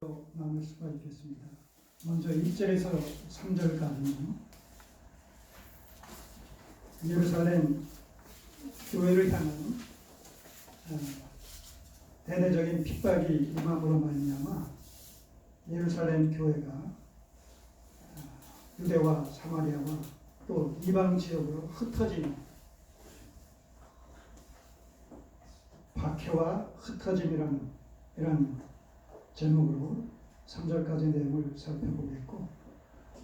나눌 수가 있겠습니다. 먼저 1절에서 3절까지는 예루살렘 교회를 향한 대대적인 핍박이 임함으로 말미암아 예루살렘 교회가 유대와 사마리아와 또 이방 지역으로 흩어지는 박해와 흩어짐이라는 이런 제목으로 3절까지 내용을 살펴보겠고,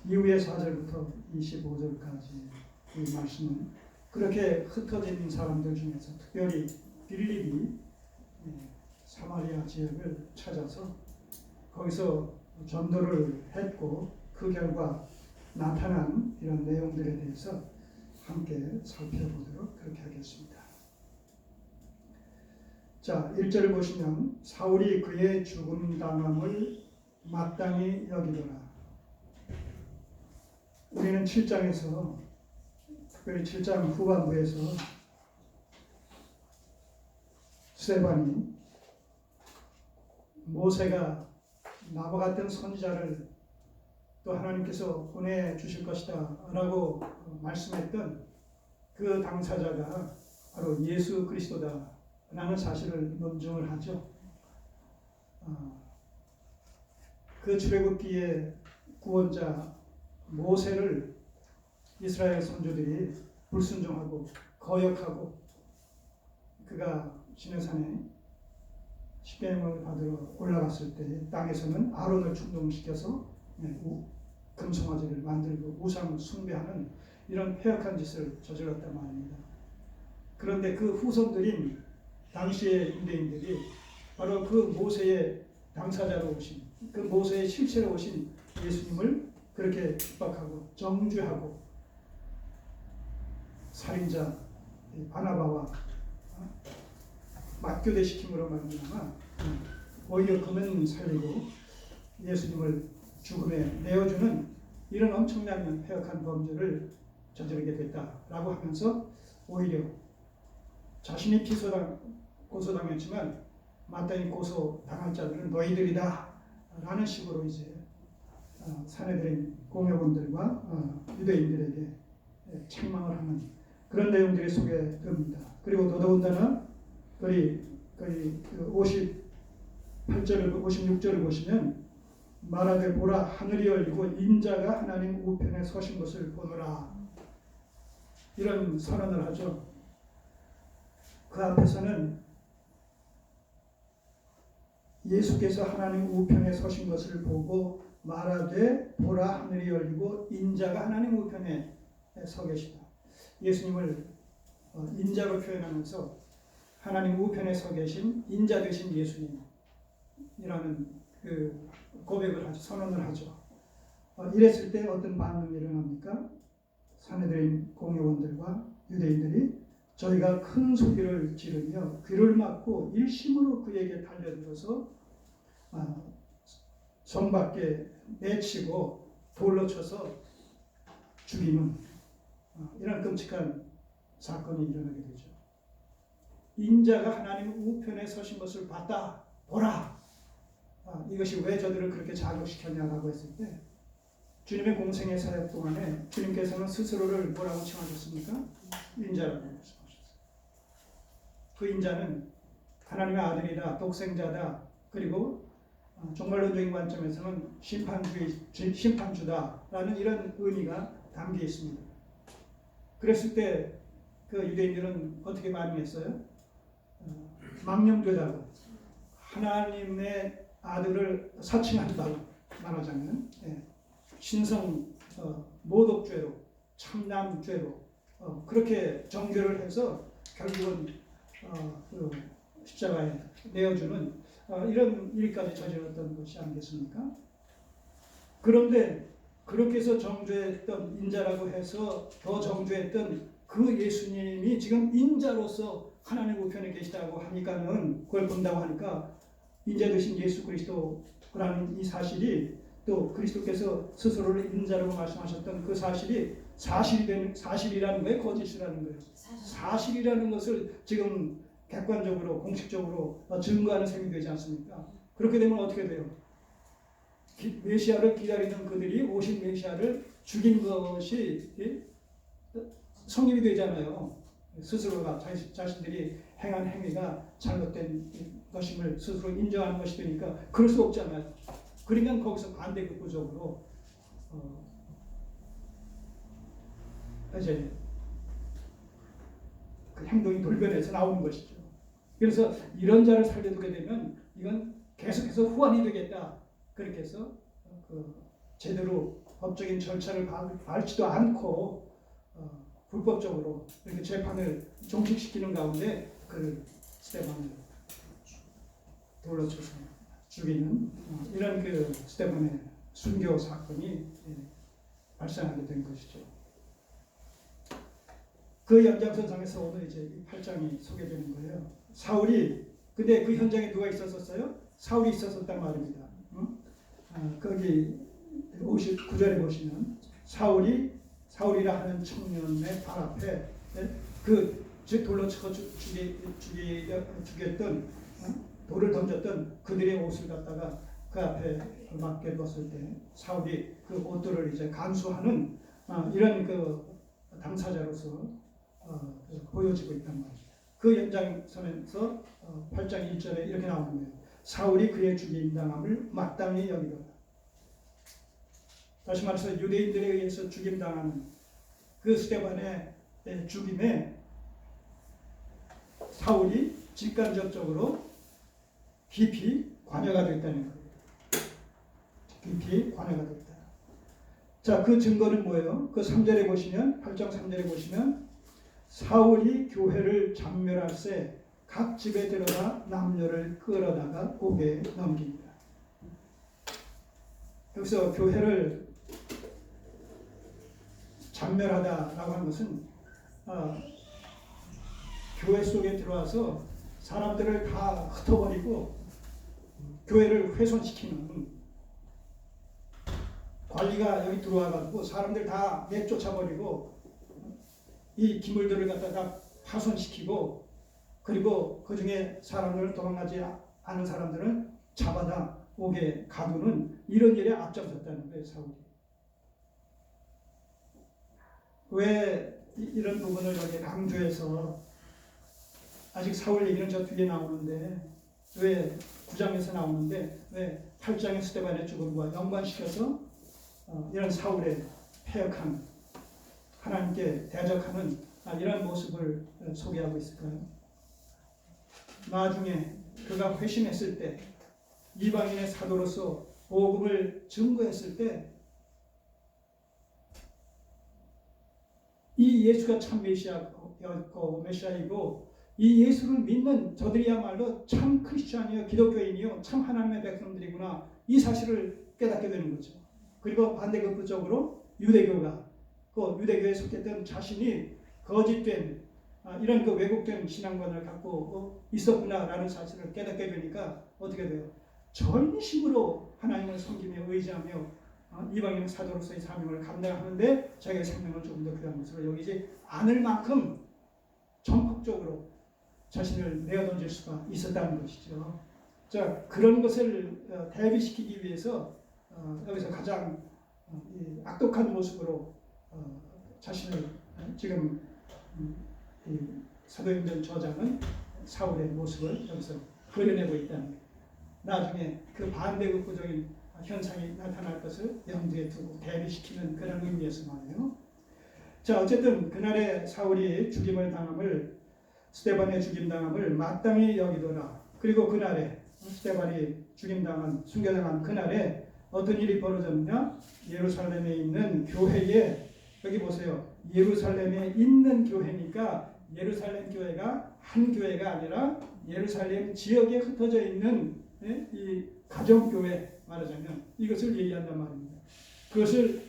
이후에 4절부터 25절까지 이 말씀은 그렇게 흩어진 사람들 중에서 특별히 빌립이 사마리아 지역을 찾아서 거기서 전도를 했고 그 결과 나타난 이런 내용들에 대해서 함께 살펴보도록 그렇게 하겠습니다. 자, 1절을 보시면 사울이 그의 죽음 당함을 마땅히 여기더라. 우리는 7장에서 특별히 7장 후반부에서 스데반이 모세가 나와 같은 선지자를 또 하나님께서 보내주실 것이다 라고 말씀했던 그 당사자가 바로 예수 그리스도다 라는 사실을 논증을 하죠. 그 출애굽기의 구원자 모세를 이스라엘 선조들이 불순종하고 거역하고 그가 시내산에 십계명을 받으러 올라갔을 때 땅에서는 아론을 충동시켜서 금송아지를 만들고 우상 숭배하는 이런 패역한 짓을 저질렀단 말입니다. 그런데 그 후손들인 당시의 유대인들이 바로 그 모세의 당사자로 오신, 그 모세의 실체로 오신 예수님을 그렇게 핍박하고 정죄하고 살인자 바나바와 맞교대시킴으로 말미암아 오히려 금은 살리고 예수님을 죽음에 내어주는 이런 엄청난 패역한 범죄를 저지르게 됐다라고 하면서 오히려 자신이 고소당했지만 마땅히 고소당할 자들은 너희들이다 라는 식으로 이제 사내들인 공회원들과 유대인들에게 책망을 하는 그런 내용들이 소개됩니다. 그리고 더더군다나 거의 58절을 56절을 보시면 말하되 보라 하늘이 열리고 인자가 하나님 우편에 서신 것을 보노라 이런 선언을 하죠. 그 앞에서는 예수께서 하나님 우편에 서신 것을 보고 말하되 보라 하늘이 열리고 인자가 하나님 우편에 서 계시다. 예수님을 인자로 표현하면서 하나님 우편에 서 계신 인자 되신 예수님이라는 그 고백을 하죠. 선언을 하죠. 이랬을 때 어떤 반응이 일어납니까? 사내들인 공회원들과 유대인들이 저희가 큰 소리를 지르며 귀를 막고 일심으로 그에게 달려들어서 성 밖에 내치고 돌로 쳐서 죽이는 이런 끔찍한 사건이 일어나게 되죠. 인자가 하나님 우편에 서신 것을 봤다. 보라. 이것이 왜 저들을 그렇게 자극시켰냐라고 했을 때 주님의 공생의 사역 동안에 주님께서는 스스로를 뭐라고 칭하셨습니까? 인자라고 말씀하셨어요. 그 인자는 하나님의 아들이다, 독생자다, 그리고 종말론적인 관점에서는 심판주다라는 이런 의미가 담겨 있습니다. 그랬을 때 그 유대인들은 어떻게 반응했어요? 망령되다고 하나님의 아들을 사칭한다고 말하자면 신성 모독죄로 참남죄로 그렇게 정죄를 해서 결국은 그 십자가에 내어주는 이런 일까지 저질렀던 것이 아니겠습니까? 그런데 그렇게 해서 정죄했던 인자라고 해서 더 정죄했던 그 예수님이 지금 인자로서 하나님 우편에 계시다고 하니까는 그걸 본다고 하니까 인자 되신 예수 그리스도라는 이 사실이 또 그리스도께서 스스로를 인자라고 말씀하셨던 그 사실이 사실이라는 거예요? 거짓이라는 거예요? 사실이라는 것을 지금 객관적으로 공식적으로 증거하는 셈이 되지 않습니까? 그렇게 되면 어떻게 돼요? 메시아를 기다리는 그들이 오신 메시아를 죽인 것이 성립이 되잖아요. 스스로가 자신들이 행한 행위가 잘못된 것임을 스스로 인정하는 것이 되니까 그럴 수 없잖아요. 그러니까 거기서 반대급부적으로 이제 그 행동이 돌변해서 나오는 것이죠. 그래서 이런 자를 살려두게 되면 이건 계속해서 후환이 되겠다. 그렇게 해서 제대로 법적인 절차를 밟지도 않고 불법적으로 이렇게 재판을 종식시키는 가운데 그 스테반을 돌려쳐서 죽이는 이런 그 스테반의 순교 사건이 발생하게 된 것이죠. 그 연장선상에서 오늘 이제 8장이 소개되는 거예요. 사울이 근데 그 현장에 누가 있었었어요? 사울이 있었었단 말입니다. 거기 59절에 보시면 사울이라 하는 청년의 발 앞에 즉 돌로 쳐 죽였던 돌을 던졌던 그들의 옷을 갖다가 그 앞에 맞게 뒀을 때 사울이 그 옷들을 이제 간수하는 이런 그 당사자로서 보여지고 있단 말이죠. 그 연장선에서 8장 1절에 이렇게 나오는 거예요. 사울이 그의 죽임당함을 마땅히 여기더라. 다시 말해서 유대인들에 의해서 죽임당하는 그 스데반의 죽임에 사울이 직간접적으로 깊이 관여가 됐다는 거예요. 깊이 관여가 됐다. 자, 그 증거는 뭐예요? 그 3절에 보시면 8장 3절에 보시면 사울이 교회를 장멸할세 각 집에 들어가 남녀를 끌어다가 옥에 넘깁니다. 여기서 교회를 장멸하다라고 하는 것은 교회 속에 들어와서 사람들을 다 흩어버리고 교회를 훼손시키는 관리가 여기 들어와가지고 사람들 다 내쫓아버리고 이 기물들을 갖다가 파손시키고 그리고 그 중에 사람들을 도망가지 않은 사람들은 잡아다 옥에 가두는 이런 일에 앞장섰다는 거예요. 사울이. 왜 이런 부분을 여기 강조해서 아직 사울 얘기는 저 뒤에 나오는데 왜 9장에서 나오는데 왜 8장의 스데반의 죽음과 연관시켜서 이런 사울의 패역한 하나님께 대적하는 이런 모습을 소개하고 있을까요? 나중에 그가 회심했을 때 이방인의 사도로서 복음을 증거했을 때 이 예수가 참 메시아이고 이 예수를 믿는 저들이야말로 참 크리스찬이요 기독교인이요 참 하나님의 백성들이구나 이 사실을 깨닫게 되는 거죠. 그리고 반대급부적으로 유대교가 그 유대교에 속했던 자신이 거짓된 이런 그 왜곡된 신앙관을 갖고 있었구나라는 사실을 깨닫게 되니까 어떻게 돼요? 전심으로 하나님을 섬기며 의지하며 이방인의 사도로서의 사명을 감당하는데 자기의 생명을 조금 더 귀한 것으로 여기지 않을 만큼 전폭적으로 자신을 내어던질 수가 있었다는 것이죠. 자, 그런 것을 대비시키기 위해서 여기서 가장 악독한 모습으로 자신을 지금 사도행전 저자는 사울의 모습을 여기서 그려내고 있다는 거예요. 나중에 그 반대급부적인 현상이 나타날 것을 염두에 두고 대비시키는 그런 의미에서 말이에요. 자, 어쨌든 그날의 사울이 죽임을 당함을 스데반의 죽임당함을 마땅히 여기더라. 그리고 그날에 스데반이 죽임당한 순교당한 그날에 어떤 일이 벌어졌느냐? 예루살렘에 있는 교회에 여기 보세요. 예루살렘에 있는 교회니까 예루살렘 교회가 한 교회가 아니라 예루살렘 지역에 흩어져 있는 이 가정교회 말하자면 이것을 얘기한단 말입니다. 그것을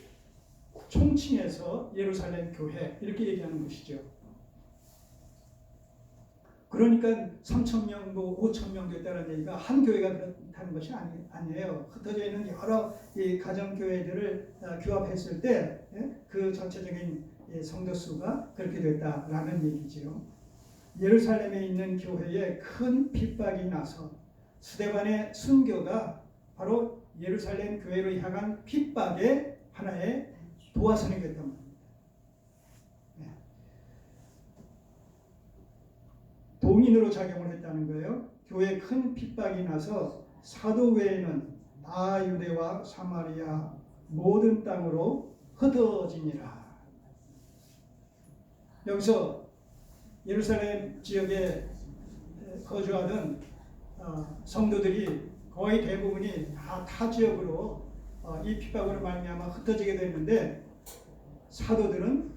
총칭해서 예루살렘 교회 이렇게 얘기하는 것이죠. 그러니까 3,000명, 5,000명 됐다는 얘기가 한 교회가 그렇다는 것이 아니에요. 흩어져 있는 여러 이 가정교회들을 규합했을 때 그 전체적인 성도 수가 그렇게 됐다라는 얘기지요. 예루살렘에 있는 교회에 큰 핍박이 나서 스데반의 순교가 바로 예루살렘 교회로 향한 핍박의 하나의 도화선이 됐단 말입니다. 네. 동인으로 작용을 했다는 거예요. 교회에 큰 핍박이 나서 사도 외에는 다 유대와 사마리아 모든 땅으로 흩어지니라. 여기서 예루살렘 지역에 거주하던 성도들이 거의 대부분이 다 타 지역으로 이 핍박으로 말미암아 흩어지게 됐는데 사도들은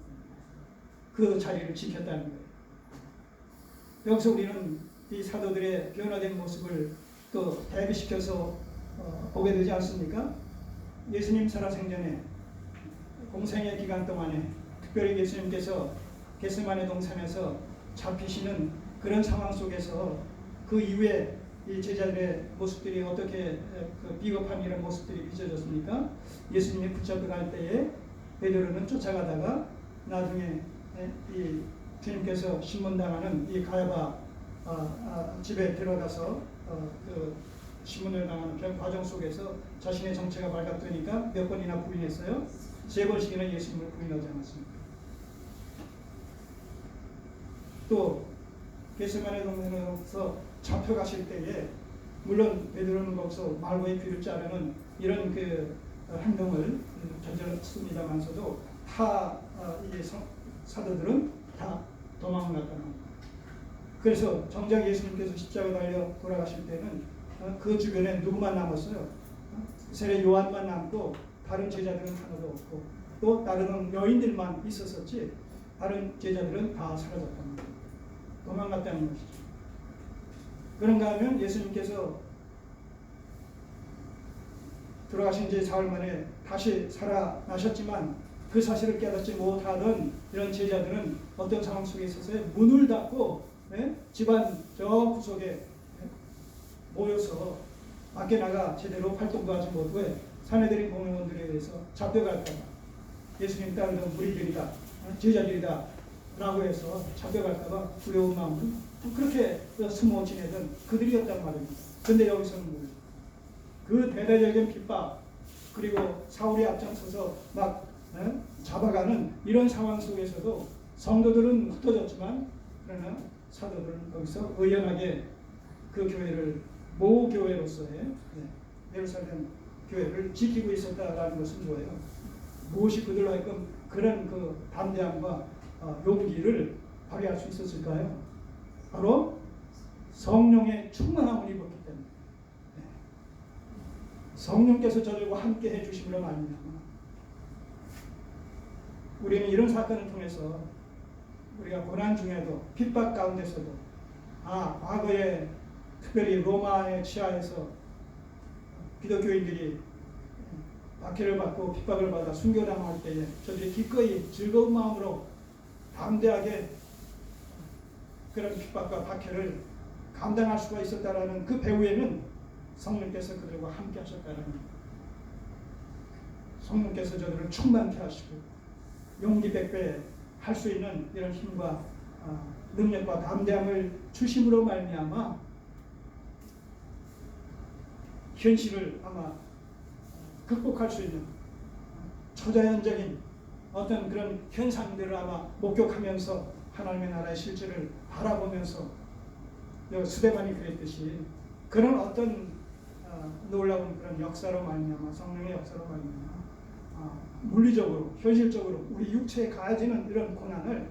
그 자리를 지켰다는 거예요. 여기서 우리는 이 사도들의 변화된 모습을 또 대비시켜서 보게 되지 않습니까? 예수님 살아생전에 공생의 기간 동안에 특별히 예수님께서 겟세마네 동산에서 잡히시는 그런 상황 속에서 그 이후에 이 제자들의 모습들이 어떻게 그 비겁한 이런 모습들이 빚어졌습니까? 예수님이 붙잡혀갈 때에 베드로는 쫓아가다가 나중에 이 주님께서 신문당하는 이 가야바 집에 들어가서 그 신문을 당하는 그런 과정 속에서 자신의 정체가 발각되니까 몇 번이나 부인했어요? 3번씩이나 예수님을 부인하지 않았습니까? 또 겟세마네 동산에서 잡혀가실 때에 물론 베드로는 거기서 말고의 귀를 자르는 이런 그 행동을 저질렀습니다만서도 이 사도들은 다 도망을 갔다는 겁니다. 그래서 정작 예수님께서 십자가 달려 돌아가실 때는 그 주변에 누구만 남았어요? 세례 요한만 남고 다른 제자들은 하나도 없고 또 다른 여인들만 있었었지 다른 제자들은 다 사라졌다는 겁니다. 도망갔다는 것이죠. 그런가 하면 예수님께서 돌아가신 지 사흘 만에 다시 살아나셨지만 그 사실을 깨닫지 못하던 이런 제자들은 어떤 상황 속에 있어서요? 문을 닫고 집안 저 구석에 모여서 밖에 나가 제대로 활동도 하지 못해 사내들인 공회원들에 의해서 잡혀갈까 봐 예수님 따르던 무리들이다 제자들이다 라고 해서 잡혀갈까 봐 두려운 마음으로 그렇게 숨어 지내던 그들이었단 말입니다. 그런데 여기서는 뭐예요? 그 대대적인 핍박 그리고 사울이 앞장서서 막 잡아가는 이런 상황 속에서도 성도들은 흩어졌지만 그러나 사도들은 거기서 의연하게 그 교회를 모교회로서의 예루살렘 교회를 지키고 있었다라는 것은 뭐예요? 무엇이 그들로 하여금 그런 그 담대함과 용기를 발휘할 수 있었을까요? 바로 성령의 충만함을 입었기 때문에 성령께서 저들과 함께 해주심으로 말미암아 우리는 이런 사건을 통해서 우리가 고난 중에도 핍박 가운데서도 과거에 특별히 로마의 치하에서 기독교인들이 박해를 받고 핍박을 받아 순교당할 때에 저들이 기꺼이 즐거운 마음으로 담대하게 그런 핍박과 박해를 감당할 수가 있었다라는 그 배후에는 성령께서 그들과 함께 하셨다는 겁니다. 성령께서 저들을 충만케 하시고 용기 백배 할 수 있는 이런 힘과 능력과 담대함을 주심으로 말미암아 현실을 아마 극복할 수 있는 초자연적인 어떤 그런 현상들을 아마 목격하면서 하나님의 나라의 실제를 바라보면서 스데반이 그랬듯이 그런 어떤 놀라운 그런 역사로 말미암아 성령의 역사로 말미암아 물리적으로 현실적으로 우리 육체에 가해지는 이런 고난을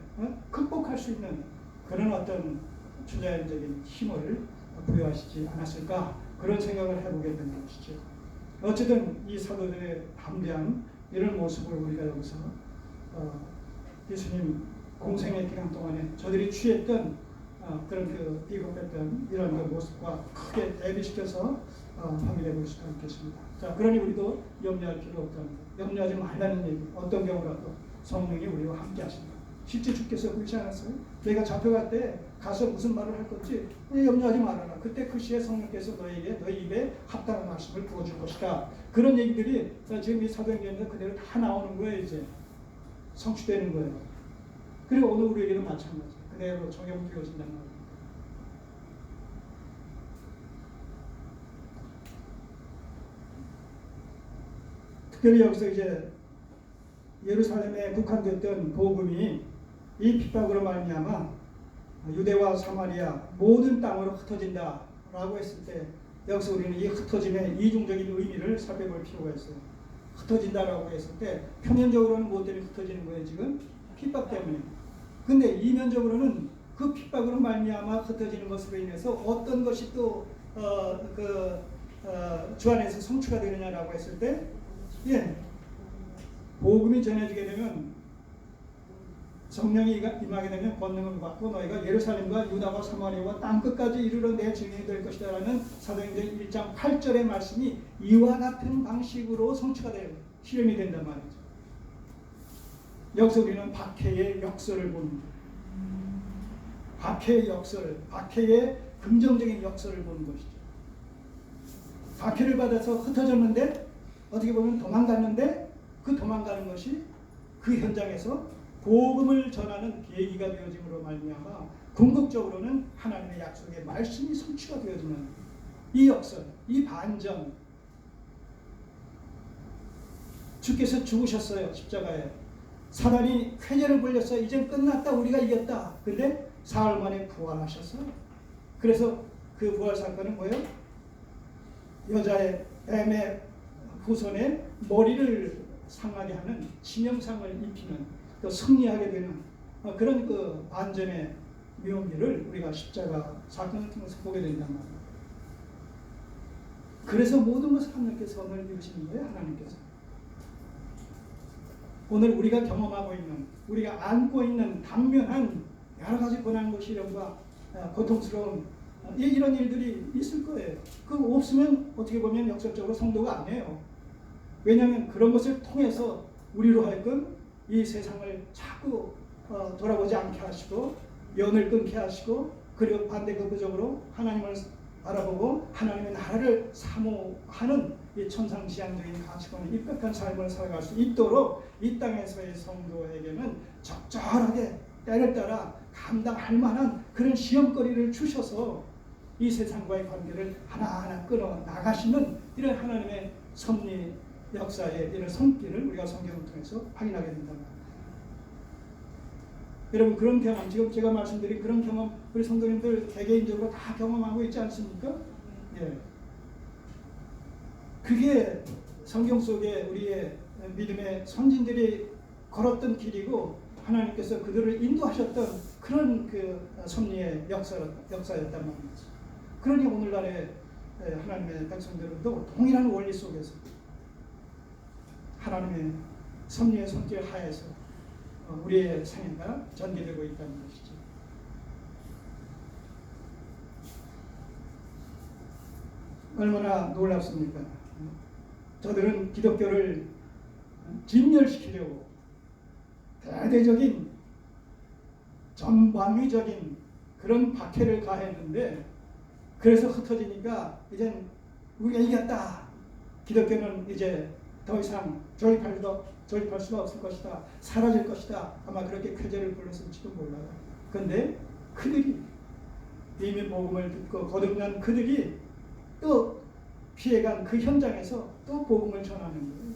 극복할 수 있는 그런 어떤 초자연적인 힘을 부여하시지 않았을까 그런 생각을 해보게 되는 것이죠. 어쨌든 이 사도들의 담대한 이런 모습을 우리가 여기서 예수님 공생의 기간 동안에 저들이 취했던 그런 그 비겁했던 이런 그 모습과 크게 대비시켜서 확인해 볼 수가 있겠습니다. 자, 그러니 우리도 염려할 필요 없다는 것. 염려하지 말라는 얘기. 어떤 경우라도 성령이 우리와 함께 하신다. 실제 주께서 그러지 않았어요? 내가 잡혀갈 때 가서 무슨 말을 할 건지 염려하지 말아라. 그때 그 시에 성령께서 너에게 너희 입에 합당한 말씀을 부어줄 것이다. 그런 얘기들이 지금 이 사도행전에서 그대로 다 나오는 거예요. 이제 성취되는 거예요. 그리고 오늘 우리에게도 마찬가지. 그대로 적용되어진다는 거예요. 특별히 여기서 이제 예루살렘에 국한됐던 복음이 이 핍박으로 말미암아 유대와 사마리아 모든 땅으로 흩어진다라고 했을 때 여기서 우리는 이 흩어짐의 이중적인 의미를 살펴볼 필요가 있어요. 흩어진다라고 했을 때 표면적으로는 무엇 때문에 흩어지는 거예요? 지금 핍박 때문에. 근데 이면적으로는 그 핍박으로 말미암아 흩어지는 것으로 인해서 어떤 것이 또 주 안에서 성취가 되느냐라고 했을 때, 예, 복음이 전해지게 되면 성령이 임하게 되면 권능을 받고 너희가 예루살렘과 유다와 사마리아와 땅끝까지 이르러 내 증인이 될 것이다 라는 사도행전 1장 8절의 말씀이 이와 같은 방식으로 성취가 되는 실현이 된단 말이죠. 여기서 우리는 박해의 역설을 봅니다. 박해의 역설, 박해의 긍정적인 역설을 보는 것이죠. 박해를 받아서 흩어졌는데 어떻게 보면 도망갔는데 그 도망가는 것이 그 현장에서 복음을 전하는 계기가 되어짐으로 말미암아 궁극적으로는 하나님의 약속의 말씀이 성취가 되어지는 이 역설, 이 반전. 주께서 죽으셨어요. 십자가에. 사단이 쾌재를 불렸어요. 이젠 끝났다. 우리가 이겼다. 근데 사흘 만에 부활하셨어요. 그래서 그 부활 사건은 뭐예요? 여자의 뱀의 후손의 머리를 상하게 하는 치명상을 입히는, 또 승리하게 되는 그런 그 반전의 묘미를 우리가 십자가 사건을 통해서 보게 된단 말이에요. 그래서 모든 것을 하나님께 선을 이루시는 거예요. 하나님께서. 오늘 우리가 경험하고 있는, 우리가 안고 있는 당면한 여러 가지 고난과 시련과 고통스러운 이런 일들이 있을 거예요. 그거 없으면 어떻게 보면 역설적으로 성도가 아니에요. 왜냐하면 그런 것을 통해서 우리로 하여금 이 세상을 자꾸 돌아보지 않게 하시고 연을 끊게 하시고, 그리고 반대급부적으로 하나님을 바라보고 하나님의 나라를 사모하는 이 천상지향적인 가치관에 입각한 삶을 살아갈 수 있도록 이 땅에서의 성도에게는 적절하게 때를 따라 감당할 만한 그런 시험거리를 주셔서 이 세상과의 관계를 하나하나 끌어 나가시는 이런 하나님의 섭리 역사의 이런 손길을 우리가 성경을 통해서 확인하게 된다. 여러분, 그런 경험, 지금 제가 말씀드린 그런 경험 우리 성도님들 개개인적으로 다 경험하고 있지 않습니까? 예. 그게 성경 속에 우리의 믿음의 선진들이 걸었던 길이고 하나님께서 그들을 인도하셨던 그런 그 섭리의 역사였단 말이죠. 그러니 오늘날의 하나님의 백성들도 동일한 원리 속에서 하나님의 섭리의 손길 하에서 우리의 생애가 전개되고 있다는 것이죠. 얼마나 놀랍습니까? 저들은 기독교를 진멸시키려고 대대적인 전방위적인 그런 박해를 가했는데, 그래서 흩어지니까 이젠 우리가 이겼다. 기독교는 이제 더 이상 조립할 수가 없을 것이다. 사라질 것이다. 아마 그렇게 쾌재를 불렀을지도 몰라요. 그런데 그들이 이미 복음을 듣고 거듭난 그들이 또 피해간 그 현장에서 또 복음을 전하는 거예요.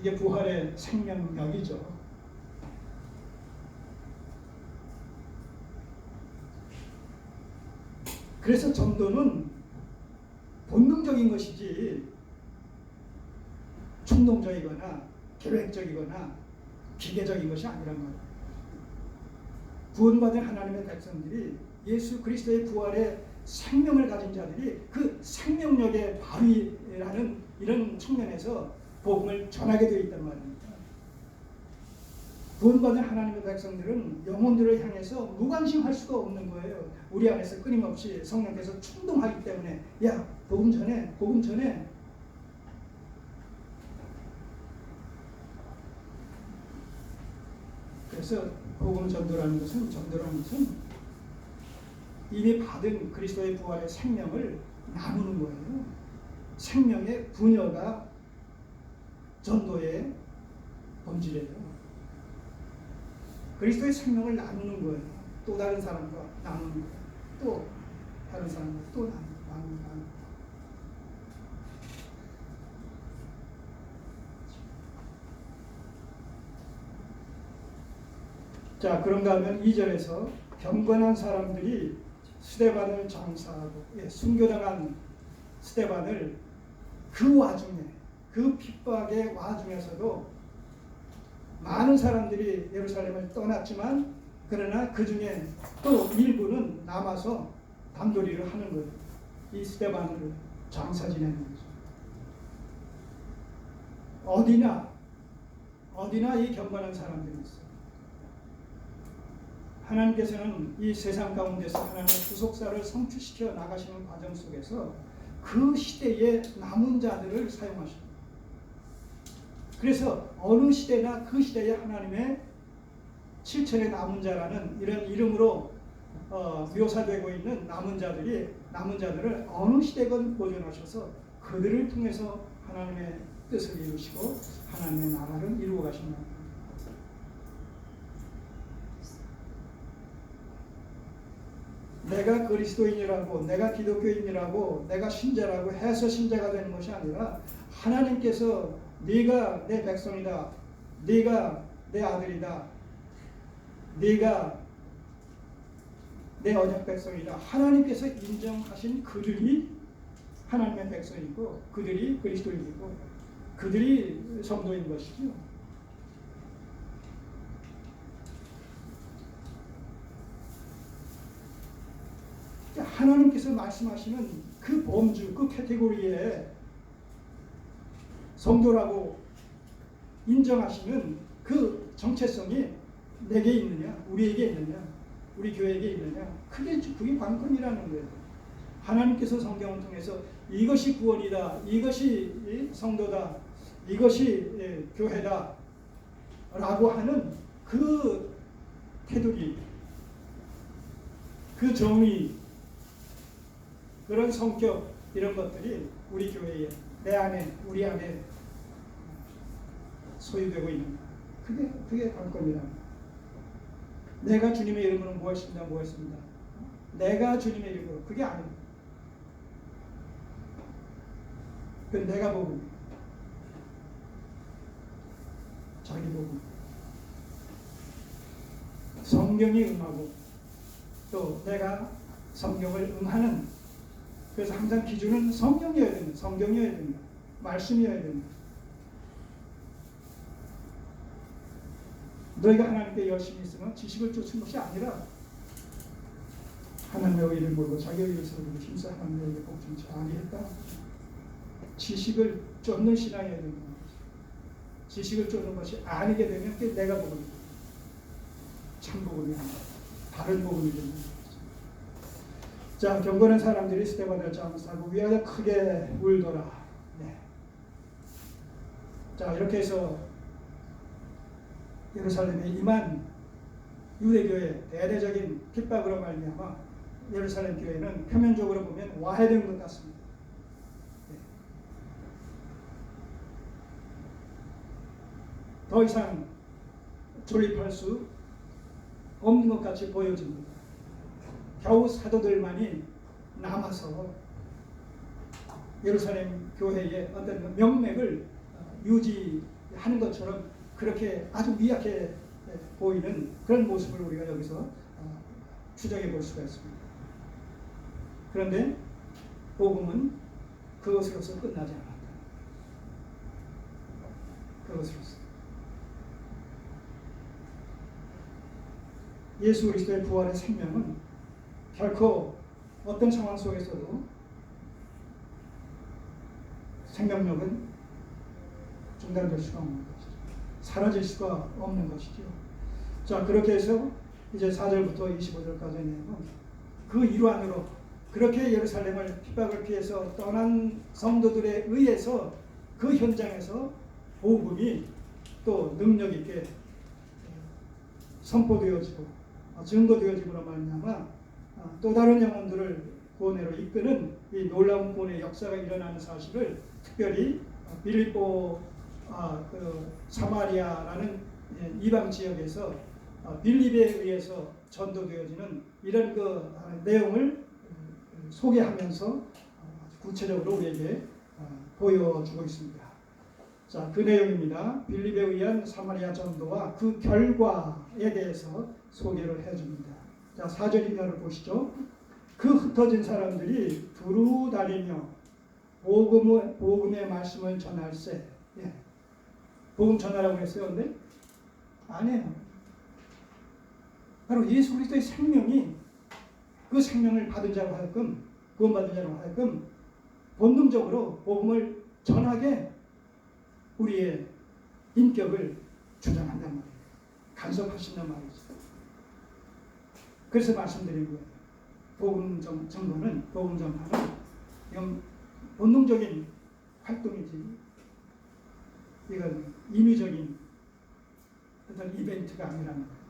이게 부활의 생명력이죠. 그래서 전도는 본능적인 것이지 충동적이거나 계획적이거나 기계적인 것이 아니란 말이에요. 구원받은 하나님의 백성들이 예수 그리스도의 부활의 생명을 가진 자들이 그 생명력의 바위라는 이런 측면에서 복음을 전하게 되어 있단 말입니다. 구원받은 하나님의 백성들은 영혼들을 향해서 무관심할 수가 없는 거예요. 우리 안에서 끊임없이 성령께서 충동하기 때문에 야, 복음 전해, 복음 전해. 그래서 복음 전도라는 것은 이미 받은 그리스도의 부활의 생명을 나누는 거예요. 생명의 분여가 전도의 본질이에요. 그리스도의 생명을 나누는 거예요. 또 다른 사람과 나누는 거예요. 또 다른 사람과 또 나누는 거예요. 자, 그런가 하면 2절에서 경건한 사람들이 스데반을 장사하고 순교당한 스데반을 그 와중에 그 핍박의 와중에서도 많은 사람들이 예루살렘을 떠났지만 그러나 그 중에 또 일부는 남아서 단도리를 하는 거예요. 이 스데반을 장사 지내는 거죠. 어디나 이 경건한 사람들이 있어요. 하나님께서는 이 세상 가운데서 하나님의 구속사를 성취시켜 나가시는 과정 속에서 그 시대의 남은 자들을 사용하십니다. 그래서 어느 시대나 그 시대에 하나님의 7천의 남은 자라는 이런 이름으로 묘사되고 있는 남은 자들을 어느 시대건 보존하셔서 그들을 통해서 하나님의 뜻을 이루시고 하나님의 나라를 이루어 가신다. 내가 그리스도인이라고, 내가 기독교인이라고, 내가 신자라고 해서 신자가 되는 것이 아니라 하나님께서 네가 내 백성이다, 네가 내 아들이다, 네가 내 언약 백성이다. 하나님께서 인정하신 그들이 하나님의 백성이고 그들이 그리스도인이고 그들이 성도인 것이죠. 하나님께서 말씀하시는 그 범주, 그 카테고리에 성도라고 인정하시는 그 정체성이 내게 있느냐, 우리에게 있느냐, 우리 교회에게 있느냐, 그게 관건이라는 거예요. 하나님께서 성경을 통해서 이것이 구원이다, 이것이 성도다, 이것이 교회다 라고 하는 그 테두리, 그 정의, 그런 성격, 이런 것들이 우리 교회에, 내 안에, 우리 안에 소유되고 있는 그게 관건이다. 내가 주님의 이름으로 무엇입니다. 내가 주님의 이름으로, 그게 아닙니다. 그건 내가 복음, 자기 복음, 성경이 응하고 또 내가 성경을 응하는, 그래서 항상 기준은 성경이어야 됩니다. 성경이어야 됩니다. 말씀이어야 됩니다. 너희가 하나님께 열심히 있으면 지식을 쫓은 것이 아니라 하나님의 의를 모르고 자기 의를 세우고 힘써 하나님의 의를 복종 잘 했다. 지식을 쫓는 신앙이어야 됩니다. 지식을 쫓는 것이 아니게 되면 그게 내가 복음이다. 참 복음이 아니라 다른 복음이 됩니다. 자, 경건한 사람들이 스데반을 장사하고 위하여 크게 울더라. 네. 자, 이렇게 해서 예루살렘에 임한 유대교의 대대적인 핍박으로 말미암아 예루살렘 교회는 표면적으로 보면 와해된 것 같습니다. 네. 더 이상 존립할 수 없는 것 같이 보여집니다. 겨우 사도들만이 남아서 예루살렘 교회의 어떤 명맥을 유지하는 것처럼 그렇게 아주 미약해 보이는 그런 모습을 우리가 여기서 추정해 볼 수가 있습니다. 그런데 복음은 그것으로서 끝나지 않았다. 그것으로서 예수 그리스도의 부활의 생명은 결코 어떤 상황 속에서도 생명력은 중단될 수가 없는 것이죠. 사라질 수가 없는 것이죠. 자, 그렇게 해서 이제 4절부터 25절까지의 내용은 그 일환으로 그렇게 예루살렘을 핍박을 피해서 떠난 성도들에 의해서 그 현장에서 복음이 또 능력 있게 선포되어지고 증거되어짐으로 말미암아 또 다른 영혼들을 구원으로 이끄는 이 놀라운 구원의 역사가 일어나는 사실을 특별히 빌립보 사마리아라는 이방 지역에서 빌립에 의해서 전도되어지는 이런 그 내용을 소개하면서 구체적으로 우리에게 보여주고 있습니다. 자, 그 내용입니다. 빌립에 의한 사마리아 전도와 그 결과에 대해서 소개를 해줍니다. 자, 4절 이하를 보시죠. 그 흩어진 사람들이 두루 다니며 복음의 말씀을 전할세. 예. 복음 전하라고 했어요. 근데 아니에요. 바로 예수 그리스도의 생명이 그 생명을 받은 자로 하여금, 구원받은 자로 하여금 본능적으로 복음을 전하게 우리의 인격을 주장한단 말이에요. 간섭하신단 말이죠. 그래서 말씀드린 거예요. 복음 전파는 이건 본능적인 활동이지. 이건 인위적인 어떤 이벤트가 아니라는 거예요.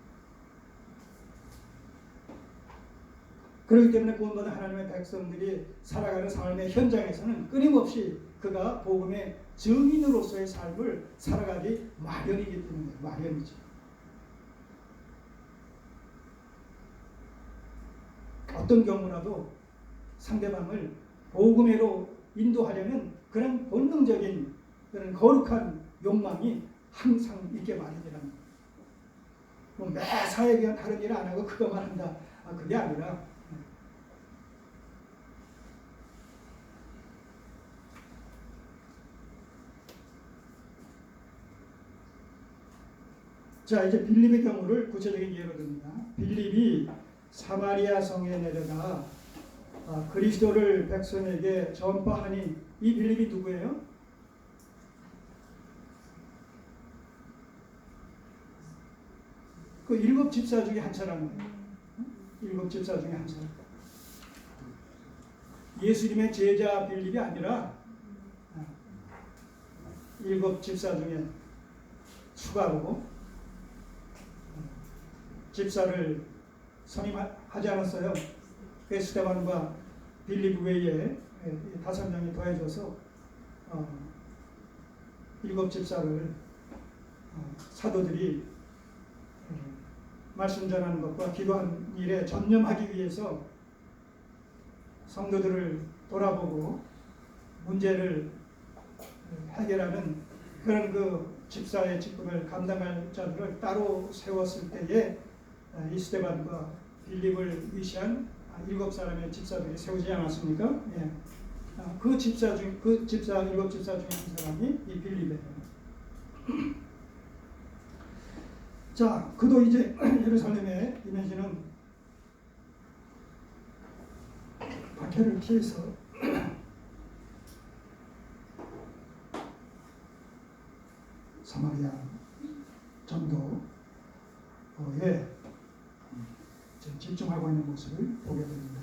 그렇기 때문에 구원받은 하나님의 백성들이 살아가는 삶의 현장에서는 끊임없이 그가 복음의 증인으로서의 삶을 살아가기 마련이기 때문에 마련이죠. 어떤 경우라도 상대방을 복음으로 인도하려는 그런 본능적인 그런 거룩한 욕망이 항상 있게 마련이라는 거예요. 뭐 매사에 그냥 다른 일 안 하고 그거만 한다. 그게 아니라 자, 이제 빌립의 경우를 구체적인 예로 듭니다. 빌립이 사마리아 성에 내려가 그리스도를 백성에게 전파하니, 이 빌립이 누구예요? 그 7 집사 중에 한 사람이에요. 7 집사 중에 한 사람. 예수님의 제자 빌립이 아니라 7 집사 중에 추가로 집사를 선임하지 않았어요. 스데반과 빌립 외에 5명이 더해져서 7 집사를 사도들이 말씀 전하는 것과 기도하는 일에 전념하기 위해서 성도들을 돌아보고 문제를 해결하는 그런 그 집사의 직분을 감당할 자들을 따로 세웠을 때에 이 스데반과 빌립을 위시한 7사람의 집사들이 세우지 않았습니까? 예. 그 집사 7 집사 중에 한 사람이 이 빌립이에요. 자, 그도 이제 예루살렘에 임해지는 박해를 피해서 사마리아 전도에 집중하고 있는 모습을 보게 됩니다.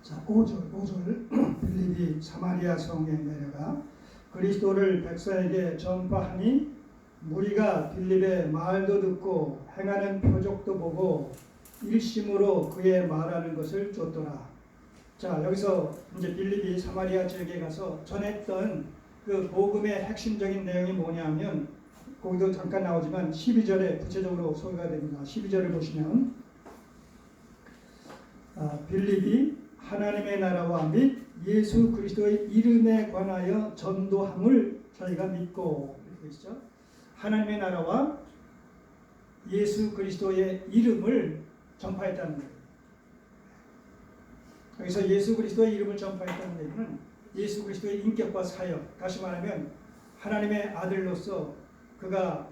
자, 5절 빌립이 사마리아 성에 내려가 그리스도를 백성에게 전파하니 무리가 빌립의 말도 듣고 행하는 표적도 보고 일심으로 그의 말하는 것을 쫓더라. 자, 여기서 이제 빌립이 사마리아 지역에 가서 전했던 그 복음의 핵심적인 내용이 뭐냐면, 거기도 잠깐 나오지만 12절에 구체적으로 소개가 됩니다. 12절을 보시면 빌립이 하나님의 나라와 및 예수 그리스도의 이름에 관하여 전도함을 저희가 믿고, 이렇게 있죠. 하나님의 나라와 예수 그리스도의 이름을 전파했다는 거예요. 여기서 예수 그리스도의 이름을 전파했다는 얘기는 예수 그리스도의 인격과 사역, 다시 말하면 하나님의 아들로서 그가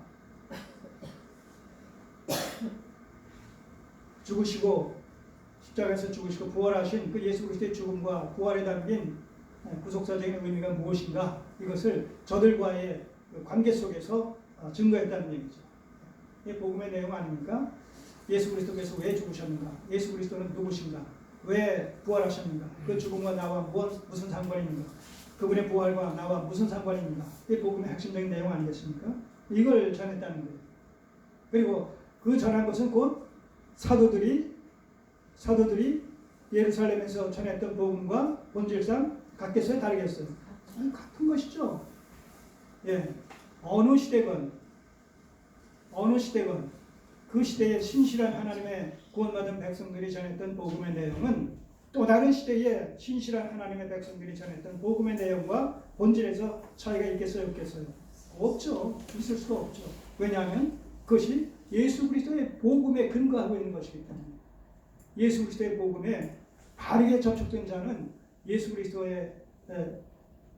죽으시고 십자가에서 죽으시고 부활하신 그 예수 그리스도의 죽음과 부활에 담긴 구속사적인 의미가 무엇인가, 이것을 저들과의 관계 속에서 증거했다는 얘기죠. 이게 복음의 내용 아닙니까? 예수 그리스도께서 왜 죽으셨는가? 예수 그리스도는 누구신가? 왜 부활하셨는가? 그 죽음과 나와 무슨 상관입니까? 그분의 부활과 나와 무슨 상관입니까? 이게 복음의 핵심적인 내용 아니겠습니까? 이걸 전했다는 거예요. 그리고 그 전한 것은 곧 사도들이 예루살렘에서 전했던 복음과 본질상 같겠어요? 다르겠어요? 같은 것이죠. 예. 어느 시대건 그 시대의 신실한 하나님의 구원받은 백성들이 전했던 복음의 내용은 또 다른 시대에 신실한 하나님의 백성들이 전했던 복음의 내용과 본질에서 차이가 있겠어요, 없겠어요? 없죠. 있을 수가 없죠. 왜냐하면 그것이 예수 그리스도의 복음에 근거하고 있는 것이기 때문에. 예수 그리스도의 복음에 바르게 접촉된 자는 예수 그리스도의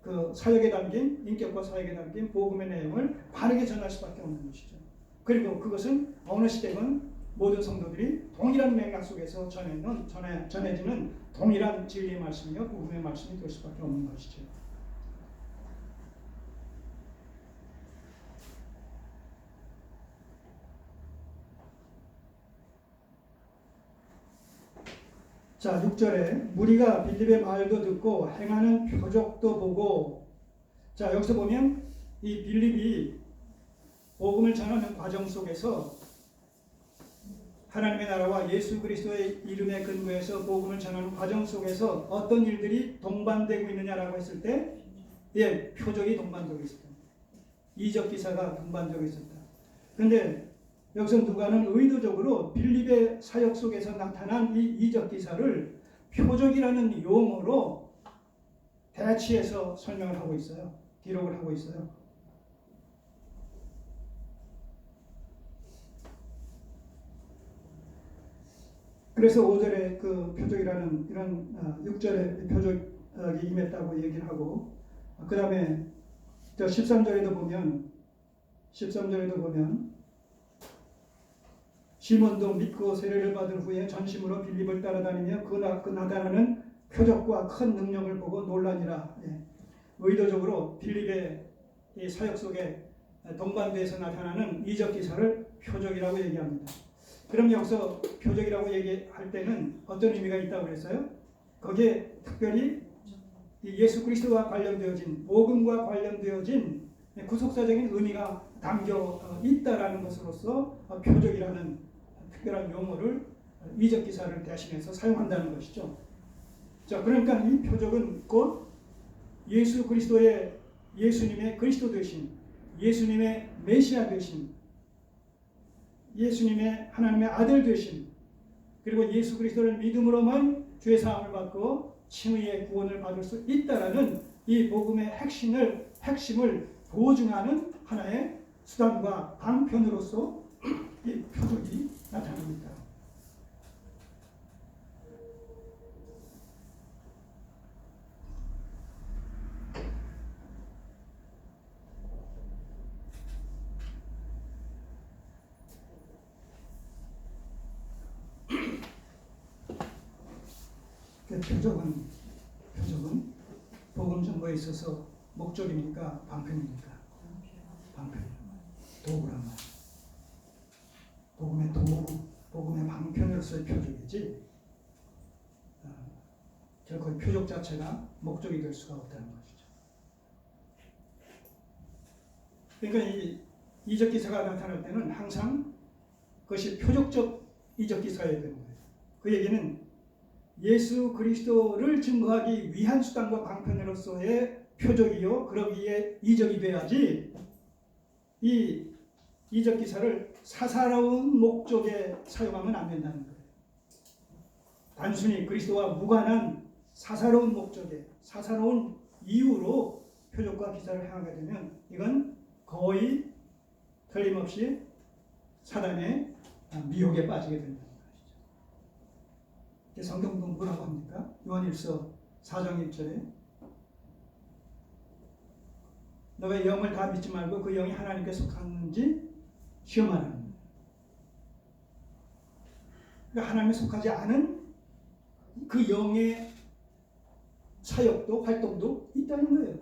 그 사역에 담긴, 인격과 사역에 담긴 복음의 내용을 바르게 전할 수밖에 없는 것이죠. 그리고 그것은 어느 시대건 모든 성도들이 동일한 맥락 속에서 전해지는 동일한 진리의 말씀이요 복음의 말씀이 될 수밖에 없는 것이죠. 자, 6절에 무리가 빌립의 말도 듣고 행하는 표적도 보고, 자, 여기서 보면 이 빌립이 복음을 전하는 과정 속에서 하나님의 나라와 예수 그리스도의 이름에 근거해서 복음을 전하는 과정 속에서 어떤 일들이 동반되고 있느냐라고 했을 때, 예, 표적이 동반되고 있었다. 이적 기사가 동반되고 있었다. 그런데 여기서 누가는 의도적으로 빌립의 사역 속에서 나타난 이 이적 기사를 표적이라는 용어로 대치해서 설명을 하고 있어요. 기록을 하고 있어요. 그래서 5절에 그 표적이라는 이런 6절에 표적이 임했다고 얘기를 하고, 그 다음에 13절에도 보면 시몬도 믿고 세례를 받은 후에 전심으로 빌립을 따라다니며 그 나타나는 표적과 큰 능력을 보고 놀라니라. 예. 의도적으로 빌립의 이 사역 속에 동반돼서 나타나는 이적 기사를 표적이라고 얘기합니다. 그럼 여기서 표적이라고 얘기할 때는 어떤 의미가 있다고 그랬어요? 거기에 특별히 예수 그리스도와 관련되어진 복음과 관련되어진 구속사적인 의미가 담겨 있다라는 것으로서 표적이라는 특별한 용어를 이적 기사를 대신해서 사용한다는 것이죠. 자, 그러니까 이 표적은 곧 예수 그리스도의 예수님의 그리스도 되신, 예수님의 메시아 되신, 예수님의 하나님의 아들 되신, 그리고 예수 그리스도를 믿음으로만 죄 사함을 받고 칭의의 구원을 받을 수 있다라는 이 복음의 핵심을 보증하는 하나의 수단과 방편으로서 이 표적이 나타납니다. 표적은 복음 전거에 있어서 목적입니까? 방편입니까? 방편이란 말. 도구란 말. 복음의 도구, 복음의 방편으로서의 표적이지 결코 표적 자체가 목적이 될 수가 없다는 것이죠. 그러니까 이 이적 기사가 나타날 때는 항상 그것이 표적적 이적 기사여야 되는 거예요. 그 얘기는 예수 그리스도를 증거하기 위한 수단과 방편으로서의 표적이요, 그러기에 이적이 돼야지 이 이적 기사를 사사로운 목적에 사용하면 안 된다는 거예요. 단순히 그리스도와 무관한 사사로운 목적에, 사사로운 이유로 표적과 기사를 행하게 되면 이건 거의 틀림없이 사단의 미혹에 빠지게 된다는 것이죠. 성경도 뭐라고 합니까? 요한일서 4장 1절에 너가 영을 다 믿지 말고 그 영이 하나님께 속하는지 시험하라는 거예요. 그러니까 하나님에 속하지 않은 그 영의 사역도 활동도 있다는 거예요.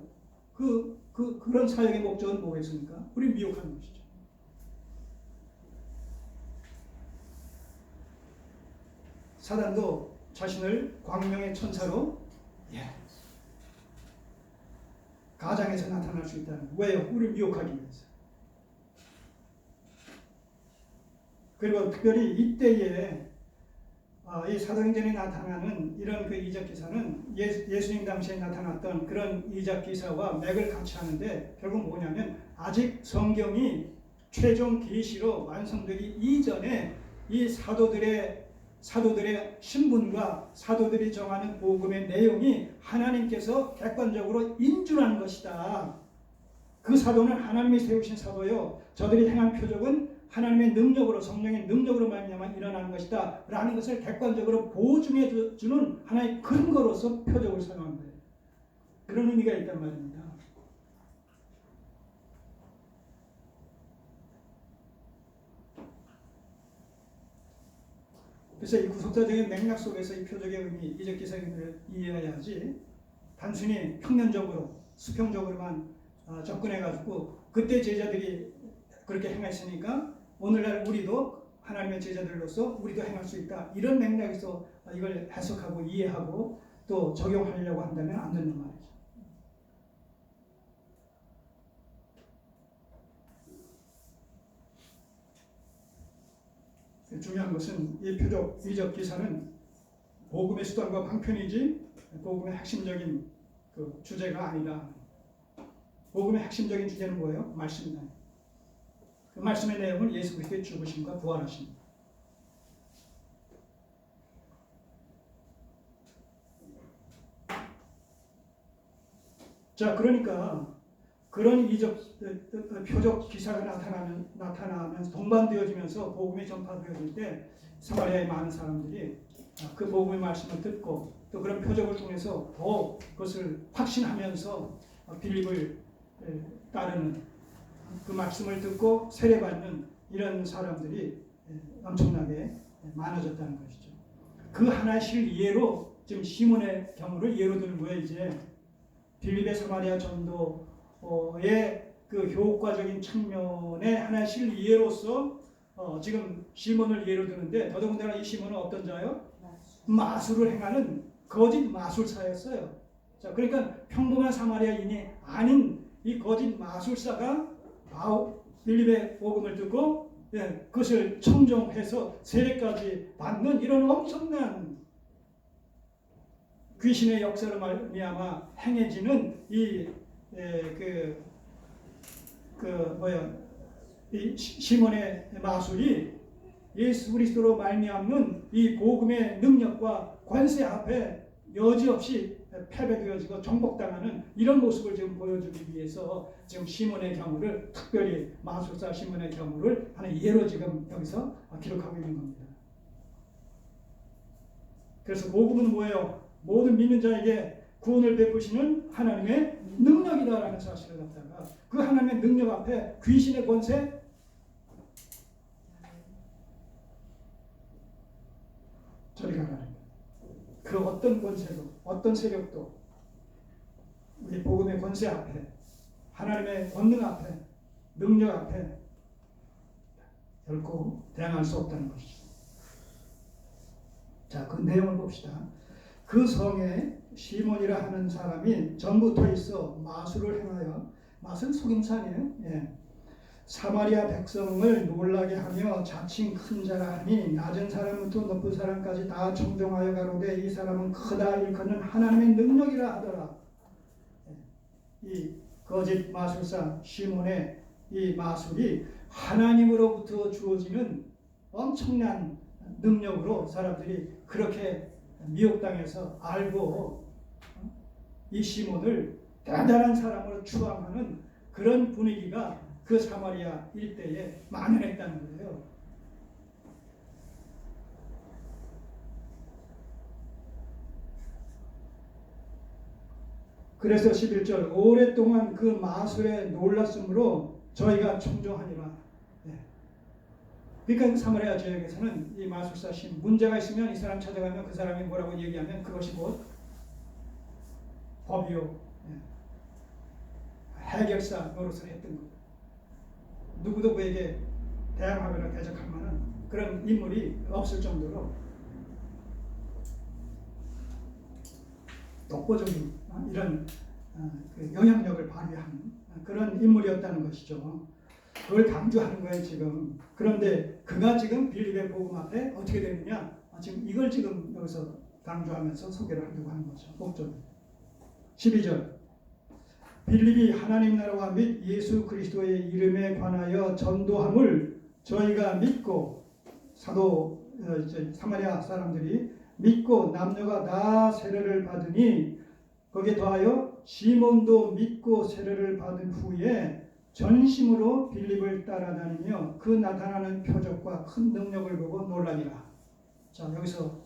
그런 사역의 목적은 뭐겠습니까? 우리 미혹하는 것이죠. 사단도 자신을 광명의 천사로 가장에서 나타날 수 있다는 거예요. 왜요? 우리를 미혹하기 위해서. 그리고 특별히 이때에 이 사도행전에 나타나는 이런 그 이적 기사는 예수님 당시에 나타났던 그런 이적 기사와 맥을 같이 하는데 결국 뭐냐면 아직 성경이 최종 계시로 완성되기 이전에 이 사도들의 사도들의 신분과 사도들이 정하는 복음의 내용이 하나님께서 객관적으로 인준하는 것이다. 그 사도는 하나님이 세우신 사도요. 저들이 행한 표적은 하나님의 능력으로, 성령의 능력으로 말미암아 일어나는 것이다 라는 것을 객관적으로 보증해 주는 하나의 근거로서 표적을 사용한 거예요. 그런 의미가 있단 말입니다. 그래서 이 구속사적인 맥락 속에서 이 표적의 의미, 이적 기사의 의미를 이해해야지 단순히 평면적으로, 수평적으로만 접근해가지고 그때 제자들이 그렇게 행했으니까 오늘날 우리도 하나님의 제자들로서 우리도 행할 수 있다. 이런 맥락에서 이걸 해석하고 이해하고 또 적용하려고 한다면 안 되는 말이죠. 중요한 것은 이 표적, 이적 기사는 복음의 수단과 방편이지 복음의 핵심적인 그 주제가 아니라 복음의 핵심적인 주제는 뭐예요? 말씀이다. 그 말씀의 내용은 예수 그리스도의 죽으심과 부활하심. 자, 그러니까 그런 이적 표적 기사가 나타나면서 동반되어지면서 복음이 전파되어질 때 사마리아의 많은 사람들이 그 복음의 말씀을 듣고 또 그런 표적을 통해서 더 그것을 확신하면서 빌립을 따르는 그 말씀을 듣고 세례받는 이런 사람들이 엄청나게 많아졌다는 것이죠. 그 하나의 실예로 지금 시몬의 경우를 예로 드는 거예요. 이제 빌립의 사마리아 전도의 그 효과적인 측면의 하나의 실예로서 지금 시몬을 예로 드는데 더더군다나 이 시몬은 어떤 자요? 마술을 행하는 거짓 마술사였어요. 자, 그러니까 평범한 사마리아인이 아닌 이 거짓 마술사가 빌립의 복음을 듣고 그것을 청정해서 세례까지 받는 이런 엄청난 귀신의 역사로 말미암아 행해지는 이 시몬의 마술이 예수 그리스도로 말미암는 이 복음의 능력과 권세 앞에 여지없이 패배되어지고 정복당하는 이런 모습을 지금 보여주기 위해서 지금 시몬의 경우를 특별히 마술사 시몬의 경우를 하나의 예로 지금 여기서 기록하고 있는 겁니다. 그래서 복음은 뭐예요? 모든 믿는 자에게 구원을 베푸시는 하나님의 능력이다라는 사실을 갖다가 그 하나님의 능력 앞에 귀신의 권세 저리 가라는 그 어떤 권세도 어떤 세력도 우리 복음의 권세 앞에 하나님의 권능 앞에 능력 앞에 결코 대항할 수 없다는 것이죠. 자, 그 내용을 봅시다. 그 성에 시몬이라 하는 사람이 전부터 있어 마술을 행하여 마술 속임수아니에요. 사마리아 백성을 놀라게 하며 자칭 큰 자라 하니 낮은 사람부터 높은 사람까지 다 청종하여 가로되 이 사람은 크다 일컫는 하나님의 능력이라 하더라. 이 거짓 마술사 시몬의 이 마술이 하나님으로부터 주어지는 엄청난 능력으로 사람들이 그렇게 미혹당해서 알고 이 시몬을 대단한 사람으로 추앙하는 그런 분위기가 그 사마리아 일대에 만연했다는 거예요. 그래서 11절 오랫동안 그 마술에 놀랐으므로 저희가 청종하니라. 그러니까 사마리아 지역에서는 이 마술사 신 문제가 있으면 이 사람 찾아가면 그 사람이 뭐라고 얘기하면 그것이 곧 법이요 해결사 노릇을 했던 겁니다. 누구도 그에게 대항하거나 대적하는 그런 인물이 없을 정도로 독보적인 이런 영향력을 발휘하는 그런 인물이었다는 것이죠. 그걸 강조하는 거예요 지금. 그런데 그가 지금 빌립의 복음 앞에 어떻게 되느냐, 지금 이걸 지금 여기서 강조하면서 소개를 하려고 하는 거죠. 목적이 12절 빌립이 하나님 나라와 및 예수 그리스도의 이름에 관하여 전도함을 저희가 믿고 사도 사마리아 사람들이 믿고 남녀가 다 세례를 받으니 거기에 더하여 시몬도 믿고 세례를 받은 후에 전심으로 빌립을 따라다니며 그 나타나는 표적과 큰 능력을 보고 놀라니라. 자, 여기서